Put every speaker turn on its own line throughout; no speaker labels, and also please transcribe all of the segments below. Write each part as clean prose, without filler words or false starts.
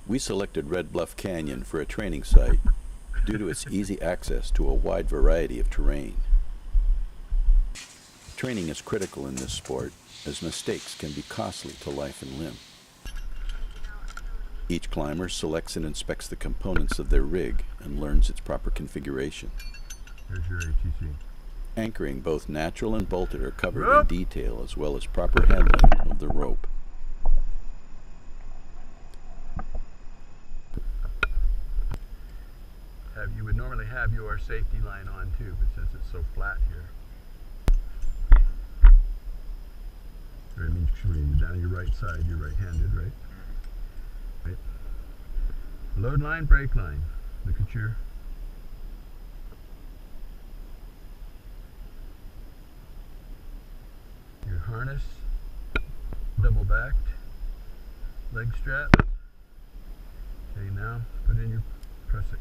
We selected Red Bluff Canyon for a training site due to its easy access to a wide variety of terrain. Training is critical in this sport, as mistakes can be costly to life and limb. Each climber selects and inspects the components of their rig and learns its proper configuration.
Here's your ATC.
Anchoring, both natural and bolted, are covered in detail, as well as proper handling of the rope.
You would normally have your safety line on too, but since it's so flat here, it means down your right side, you're right-handed, right? Right. Load line, brake line. Look at your harness, double backed, leg strap. Okay, now put in your prusik.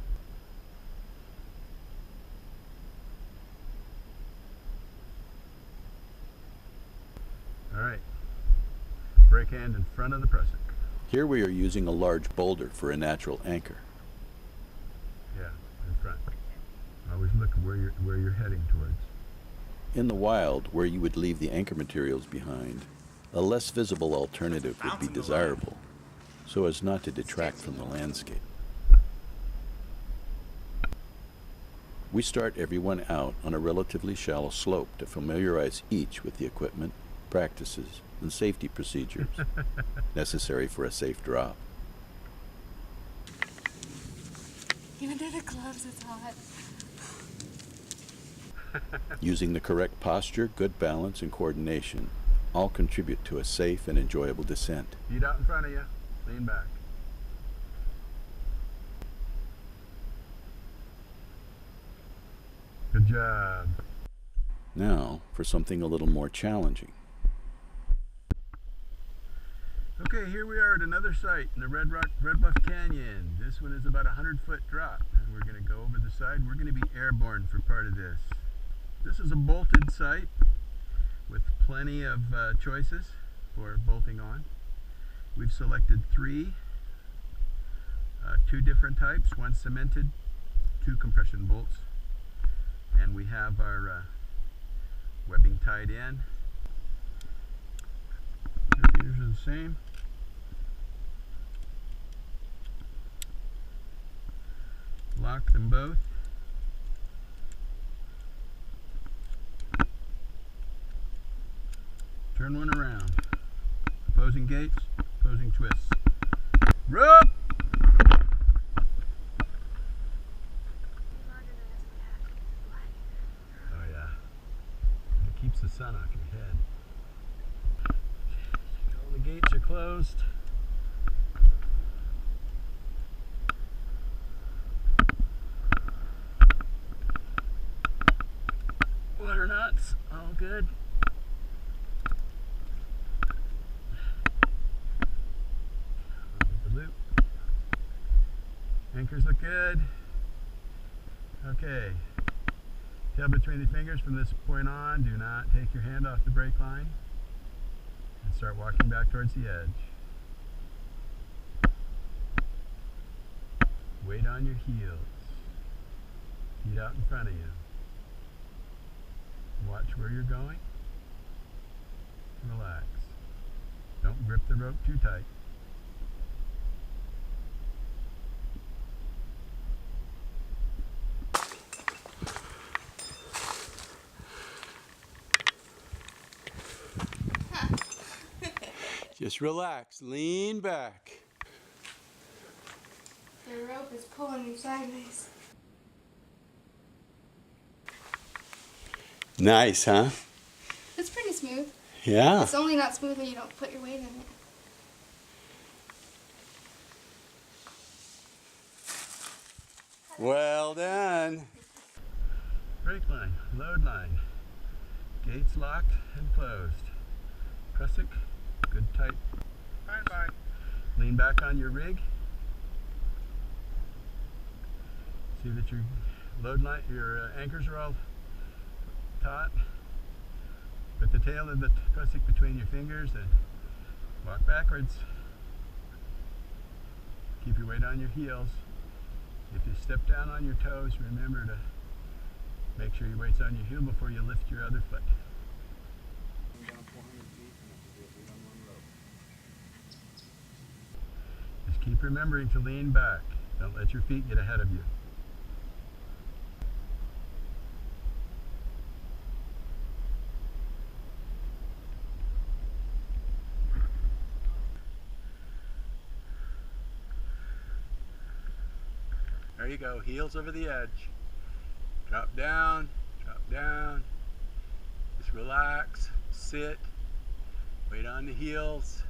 Alright, brake hand in front of the prusik.
Here we are using a large boulder for a natural anchor.
Yeah, in front. Always look where you're heading towards.
In the wild, where you would leave the anchor materials behind, a less visible alternative would be desirable, so as not to detract from the landscape. We start everyone out on a relatively shallow slope to familiarize each with the equipment, practices, and safety procedures necessary for a safe drop.
Even through the gloves, it's hot.
Using the correct posture, good balance, and coordination all contribute to a safe and enjoyable descent.
Feet out in front of you, lean back. Good job.
Now for something a little more challenging.
Okay, here we are at another site in the Red Bluff Canyon. This one is about a 100-foot drop, and we're going to go over the side. We're going to be airborne for part of this. This is a bolted site with plenty of choices for bolting on. We've selected two different types, one cemented, 2 compression bolts, and we have our webbing tied in. Repeaters are the same. Lock them both. Turn one around. Opposing gates, opposing twists. Rope! Oh yeah. It keeps the sun off your head. All the gates are closed. Water nuts, all good. The loop. Anchors look good. Okay. Tail between the fingers from this point on. Do not take your hand off the brake line. And start walking back towards the edge. Weight on your heels. Feet out in front of you. Watch where you're going. Relax. Don't grip the rope too tight.
Just relax, lean back.
The rope is pulling me sideways.
Nice, huh?
It's pretty smooth.
Yeah.
It's only not smooth when you don't put your weight in it.
Well done.
Brake line, load line. Gates locked and closed. Prusik, good tight. Bye. Lean back on your rig. See that your load line, your anchors are all taut. Put the tail of the prusik between your fingers and walk backwards. Keep your weight on your heels. If you step down on your toes, remember to make sure your weight's on your heel before you lift your other foot. Just keep remembering to lean back. Don't let your feet get ahead of you. There you go, heels over the edge. Drop down, just relax, sit, weight on the heels.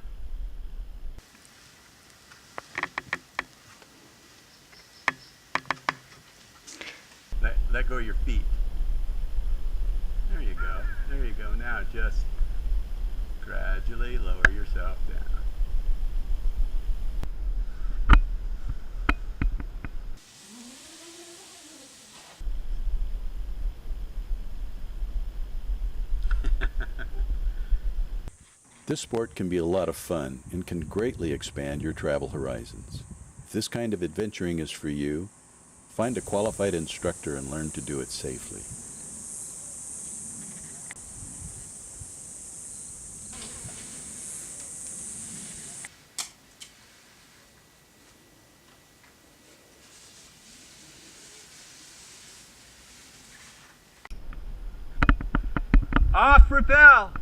Let go of your feet. There you go, now just gradually lower yourself down.
This sport can be a lot of fun and can greatly expand your travel horizons. If this kind of adventuring is for you, find a qualified instructor and learn to do it safely.
Off, Repel!